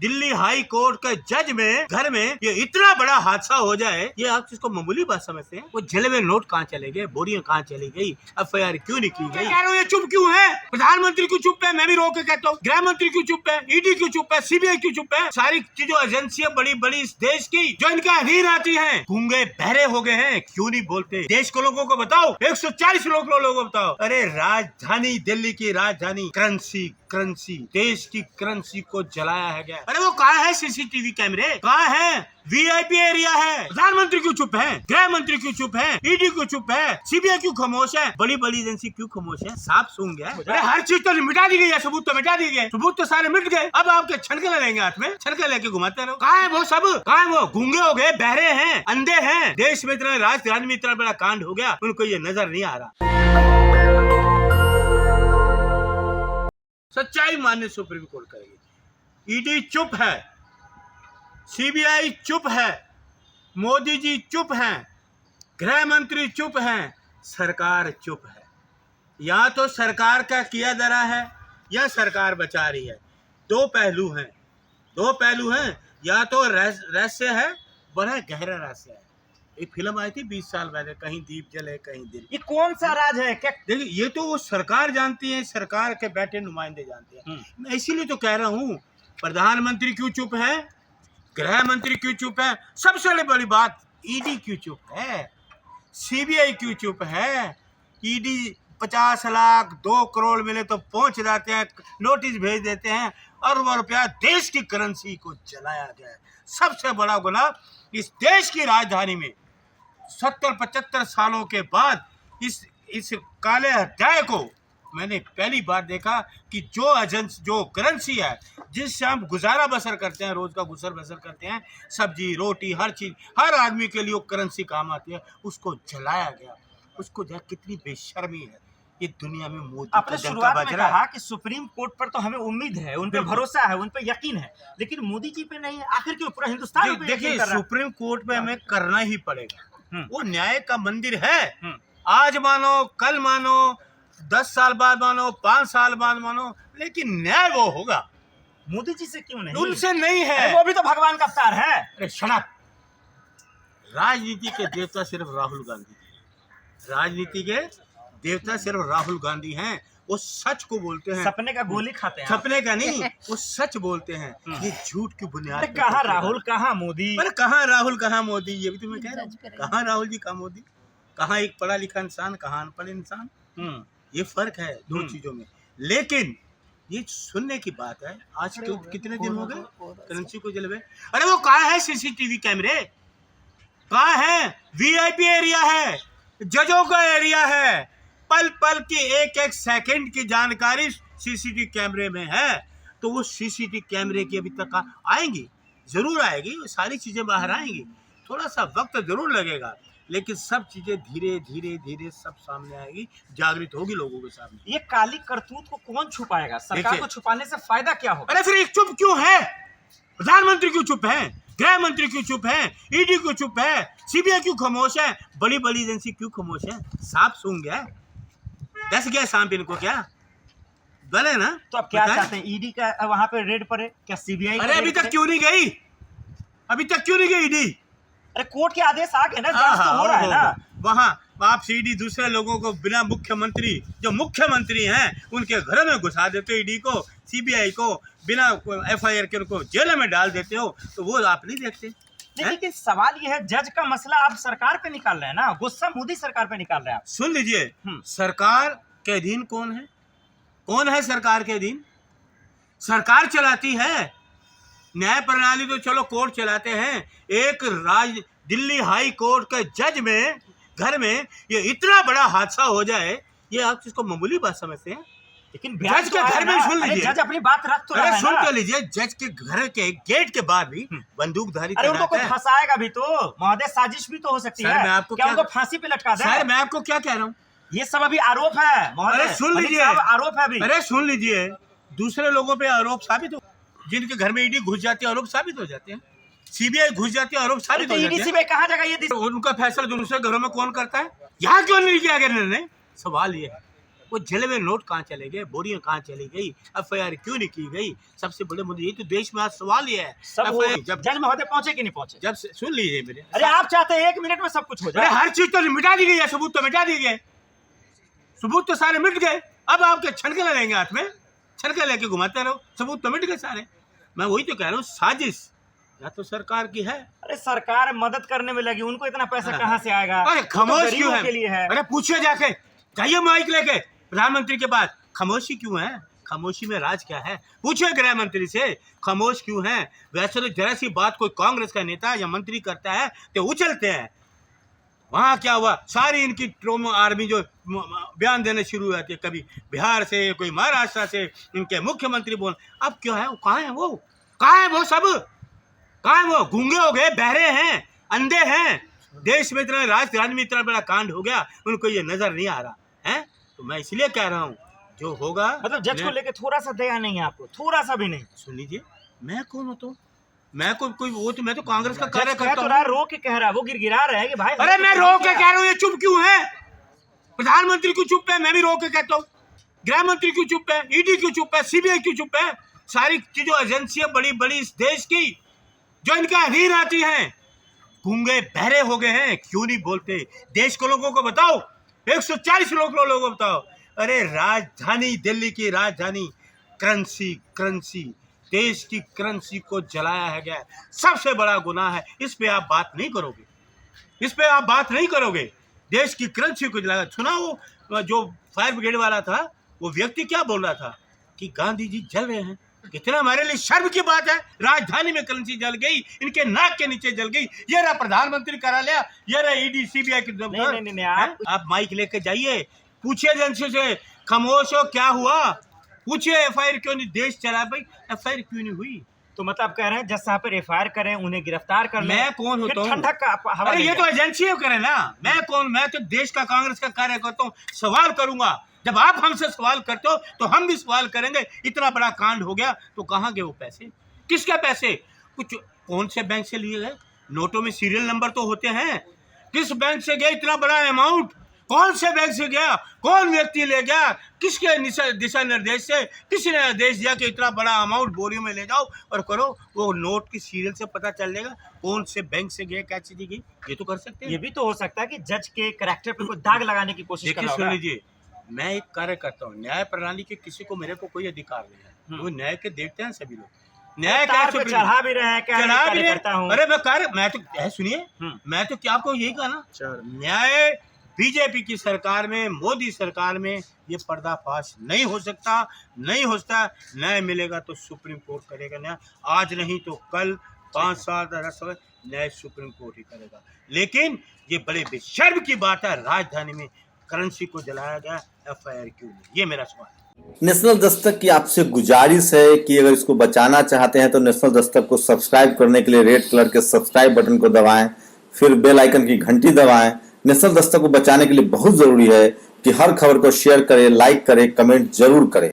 Delhi high court के जज में घर में ये इतना बड़ा हादसा हो जाए, ये आप इसको मामूली बात समझते हैं? वो जले हुए नोट कहाँ चले गए, बोरियां कहाँ चली गई, FIR क्यों नहीं की गई? कह रहा हूँ ये चुप क्यों है? प्रधानमंत्री क्यों चुप है? मैं भी रोक के कहता हूँ। गृह मंत्री क्यों चुप है? ED क्यों चुप है? CBI क्यों चुप है? सारी चीजों एजेंसियां बड़ी बड़ी इस देश की जो इनका अधीन आती है, गूंगे बहरे हो गए हैं, क्यों नहीं बोलते? देश को लोगों को बताओ, 140 लोगों को बताओ। अरे राजधानी दिल्ली की राजधानी करेंसी देश की करेंसी को जलाया है गया। अरे वो कहाँ है CCTV कैमरे? कहाँ है? VIP एरिया है। प्रधानमंत्री क्यों चुप है? गृह मंत्री क्यों चुप है? ED क्यों चुप है? CBI क्यों खामोश है? बड़ी बड़ी एजेंसी क्यों खामोश है? साफ सूंघ गया। अरे हर चीज तो मिटा दी गई है, सबूत तो मिटा दिए गए, सबूत तो सारे मिट गए। अब आपके छनके लेंगे हाथ में, छनके लेके घुमाते रहो। कहाँ है वो सब? कहाँ है वो? गूंगे हो गए, बहरे हैं, अंधे हैं। देश में इतना राजधानी में इतना बड़ा कांड हो गया, उनको ये नजर नहीं आ रहा। सच्चाई मानने सुप्रीम कोर्ट करेगी। ED चुप है, CBI चुप है, मोदी जी चुप हैं, गृह मंत्री चुप हैं, सरकार चुप है। या तो सरकार का किया धरा है या सरकार बचा रही है। दो पहलू हैं। या तो रहस्य है, बड़ा गहरा रहस्य है। एक फिल्म आई थी 20 साल पहले, कहीं दीप जले कहीं दिल। ये कौन सा राज है? क्या देखिए, ये तो वो सरकार जानती है, सरकार के बैठे नुमाइंदे जानते हैं। मैं इसीलिए तो कह रहा हूँ, प्रधानमंत्री क्यों चुप है, गृह मंत्री क्यों चुप है, सबसे बड़ी बात ED क्यों चुप है, CBI क्यों चुप है। ED 50 लाख 2 करोड़ मिले तो पहुंच जाते हैं, नोटिस भेज देते हैं, अरबों रुपया देश की करेंसी को जलाया गया है। सबसे बड़ा गुनाह इस देश की राजधानी में 70-75 सालों के बाद इस काले अध्याय को मैंने पहली बार देखा कि जो करेंसी है जिससे हम गुजारा बसर करते हैं, रोज का गुजर बसर करते हैं, सब्जी रोटी हर चीज, हर आदमी के लिए वो करेंसी काम आती है, उसको जलाया गया। उसको देख कितनी बेशर्मी है ये दुनिया में। मोदी आपने शुरुआत में कहा कि सुप्रीम कोर्ट पर तो हमें उम्मीद है, उन पे भरोसा है, उन पे यकीन है, लेकिन मोदी जी पे नहीं। आखिर क्यों? पूरा हिंदुस्तान पे देखिए, सुप्रीम कोर्ट में हमें करना ही पड़ेगा। वो न्याय का मंदिर है। आज मानो, कल मानो, 10 साल बाद मानो, 5 साल बाद मानो, लेकिन न्याय वो होगा। मोदी जी से क्यों नहीं? उनसे नहीं है। वो भी तो भगवान का अवतार है। अरे शट अप। राजनीति के देवता सिर्फ राहुल गांधी, राजनीति के देवता सिर्फ राहुल गांधी हैं। वो सच को बोलते हैं, सपने का गोली खाते हैं। सपने का नहीं, वो सच बोलते हैं। ये झूठ की बुनियाद पे कहाँ राहुल, कहाँ मोदी? अरे कहाँ राहुल, कहाँ मोदी? ये भी तो मैं कह रहा हूँ। कहाँ राहुल जी, कहाँ मोदी? कहाँ एक पढ़ा लिखा इंसान, कहाँ अनपढ़ इंसान? ये फर्क है दो चीजों में। लेकिन ये सुनने की बात है। आज कितने दिन हो गए करेंसी को जलवे? अरे वो कहाँ है CCTV कैमरे? कहाँ है? VIP एरिया है, जजों का एरिया है, पल पल की एक एक सेकंड की जानकारी CCTV कैमरे में है। तो वो CCTV कैमरे की अभी तक आएंगी, जरूर आएगी, सारी चीजें बाहर आएंगी। थोड़ा सा वक्त जरूर लगेगा, लेकिन सब चीजें धीरे धीरे सब सामने आएगी, जागृत होगी लोगों के सामने। ये काली करतूत को कौन छुपाएगा? सरकार को छुपाने से फायदा क्या होगा? अरे फिर चुप क्यों है? प्रधानमंत्री क्यों चुप है? गृह मंत्री क्यों चुप है? ED क्यों चुप है? CBI क्यों खामोश है? बड़ी बड़ी एजेंसी क्यों खामोश है? साफ सूंघ गया, दस गया सांप इनको, क्या बोले ना? तो अब क्या चाहते हैं? ED का वहां पे रेड पड़े क्या? CBI? अरे अभी तक क्यों नहीं गई? ED? अरे कोर्ट के आदेश आ गए ना, जांच तो हो रहा है ना। वहाँ आप ED दूसरे लोगों को बिना मुख्यमंत्री, जो मुख्यमंत्री हैं उनके घरों में घुसा देते हो, ED को, CBI को बिना FIR के उनको जेल में डाल देते हो, तो वो आप नहीं देखते। लेकिन सवाल ये है, जज का मसला आप सरकार पे निकाल रहे हैं ना, गुस्सा मोदी सरकार पे निकाल रहे हैं आप। सुन लीजिए, सरकार के अधीन कौन है? कौन है सरकार के अधीन? सरकार चलाती है। न्याय प्रणाली तो चलो कोर्ट चलाते हैं। एक दिल्ली हाई कोर्ट के जज में घर में ये इतना बड़ा हादसा हो जाए, ये आप इसको मामूली बात समझते हैं? लेकिन जज के घर में सुन लीजिए, जज अपनी बात रख तो रहा है ना। सुन तो लीजिए, जज के घर के गेट के बाहर भी बंदूकधारी अरे उनको कोई फंसाएगा भी तो, महोदय, साजिश भी तो हो सकती है। मैं आपको क्या उनको फांसी पे लटका दे? सर मैं आपको क्या कह रहा हूँ, ये सब अभी आरोप है महोदय। अरे सुन लीजिए, आरोप है अभी। अरे सुन लीजिए, दूसरे लोगों पे आरोप साबित हो, जिनके घर में ED घुस जाती है आरोप साबित हो जाते हैं, CBI घुस जाती है आरोप साबित हो जाते हैं। CBI कहाँ जगह ये उनका फैसला दूसरे घरों में कौन करता है? यहाँ क्यों नहीं किया गया निर्णय? सवाल ये है। वो जले हुए नोट कहाँ चले गए, बोरियां कहाँ चली गई, FIR क्यों नहीं की गई? सबसे बड़े मुद्दे ये तो देश में आज सवाल ये है। जब जज महोदय पहुंचे कि नहीं पहुंचे? जब सुन लीजिए मेरे, अरे आप चाहते हैं 1 मिनट में सब कुछ हो अरे जाए? हर चीज तो मिटा दी गई है, सबूत तो मिटा दिए गए, सबूत तो सारे मिट गए। अब आपके छनके लेंगे हाथ में, छनके लेके घुमाते रहो, सबूत तो मिट गए सारे। मैं वही तो कह रहा हूँ, साजिश या तो सरकार की है। अरे सरकार मदद करने में लगी, उनको इतना पैसा कहाँ से आएगा? अरे खामोश क्यों है? के लिए है। अरे पूछिए जाके, जाइए माइक लेके प्रधानमंत्री के पास, खामोशी क्यों है? खामोशी में राज क्या है? पूछिए गृह मंत्री से, खामोश क्यों है? वैसे तो जरा सी बात कोई कांग्रेस का नेता या मंत्री करता है तो उछलते हैं। वहाँ क्या हुआ, सारी इनकी ट्रोमो आर्मी जो बयान देने शुरू हुए थे, कभी बिहार से, कोई महाराष्ट्र से, इनके मुख्यमंत्री बोल, अब क्या है? कहाँ है वो? कहाँ है वो सब? कहाँ है वो? गूंगे हो गए, बहरे हैं, अंधे हैं। देश में इतना, राजधानी में इतना बड़ा कांड हो गया, उनको ये नजर नहीं आ रहा है। तो मैं इसलिए कह रहा हूँ, जो होगा, मतलब जज को लेके थोड़ा सा दया नहीं है आपको? थोड़ा सा भी नहीं? सुन लीजिए, मैं कौन हूँ तो? मैं कोई वो तो, मैं तो कांग्रेस का कार्यकर्ता तो रहा, रो के कह रहा, वो गिड़गिड़ा रहा है कि भाई। अरे मैं रो के कह रहा हूँ, ये चुप क्यों है? प्रधानमंत्री क्यों चुप है? मैं भी रो के कहता हूँ। गृह मंत्री क्यों चुप है? ED क्यों चुप है? CBI क्यों चुप है? सारी चीजों एजेंसियां बड़ी बड़ी इस देश की जो इनका अधीन आती हैं, गूंगे बहरे हो गए हैं, क्यों नहीं बोलते? देश को लोगों को बताओ, 140 लोगों को बताओ। अरे राजधानी दिल्ली की राजधानी, करेंसी देश की करेंसी को जलाया है गया, सबसे बड़ा गुनाह है। इस पे आप बात नहीं करोगे, इस पे आप बात नहीं करोगे। देश की करेंसी को जलाया। सुना वो जो फायर ब्रिगेड वाला था, वो व्यक्ति क्या बोल रहा था कि गांधी जी जल रहे हैं। कितना हमारे लिए शर्म की बात है, राजधानी में करेंसी जल गई, इनके नाक के नीचे जल गई। ये रहा प्रधानमंत्री कार्यालय, ये रहा ED CBI की दफ्तर। नहीं, आप माइक लेके जाइए, पूछिए एजेंसी से, खामोश हो, क्या हुआ? पूछिए FIR क्यों नहीं? देश चला भाई, FIR क्यों नहीं हुई? तो मतलब कह रहे हैं जज साहब पर FIR करें, उन्हें गिरफ्तार कर लें। मैं कौन होता हूँ? ठंडक का हवा। अरे ये तो एजेंसी करे ना, मैं कौन? मैं तो देश का, कांग्रेस का कार्यकर्ता हूँ, सवाल करूंगा। जब आप हमसे सवाल करते हो तो हम भी सवाल करेंगे। इतना बड़ा कांड हो गया तो कहाँ गए वो पैसे? किसके पैसे? कुछ कौन से बैंक से लिए गए? नोटों में सीरियल नंबर तो होते हैं। किस बैंक से गया इतना बड़ा अमाउंट? कौन से बैंक से गया? कौन व्यक्ति ले गया? किसके दिशा निर्देश से? किसी ने आदेश दिया कि इतना बड़ा अमाउंट बोरियों में ले जाओ और करो? वो नोट की सीरियल से पता चलेगा कौन से बैंक से गए, क्या चीज गई। ये तो कर सकते हैं। ये भी तो हो सकता है कि जज के कैरेक्टर पर कोई दाग लगाने की कोशिश कर रहा सुन होगा। लीजिए, मैं एक कार्य करता हूँ, न्याय प्रणाली के किसी को मेरे को कोई अधिकार नहीं है। वो न्याय के देवते हैं सभी लोग। न्याय पे चढ़ा भी रहे हैं, चढ़ा भी करता हूँ। अरे मैं तो सुनिए, मैं तो क्या आपको यही कहा ना, न्याय बीजेपी की सरकार में, मोदी सरकार में ये पर्दाफाश नहीं हो सकता, नहीं हो सकता। न्याय मिलेगा तो सुप्रीम कोर्ट करेगा न्याय, आज नहीं तो कल, 5 साल 10 साल न्याय सुप्रीम कोर्ट ही करेगा। लेकिन ये बड़े बेशर्म की बात है, राजधानी में करेंसी को जलाया गया, FIR क्यों नहीं? ये मेरा सवाल है। नेशनल दस्तक की आपसे गुजारिश है कि अगर इसको बचाना चाहते हैं तो नेशनल दस्तक को सब्सक्राइब करने के लिए रेड कलर के सब्सक्राइब बटन को दबाएं, फिर बेल आइकन की घंटी दबाएं। नेशनल दस्तक को बचाने के लिए बहुत जरूरी है कि हर खबर को शेयर करें, लाइक करें, कमेंट जरूर करें।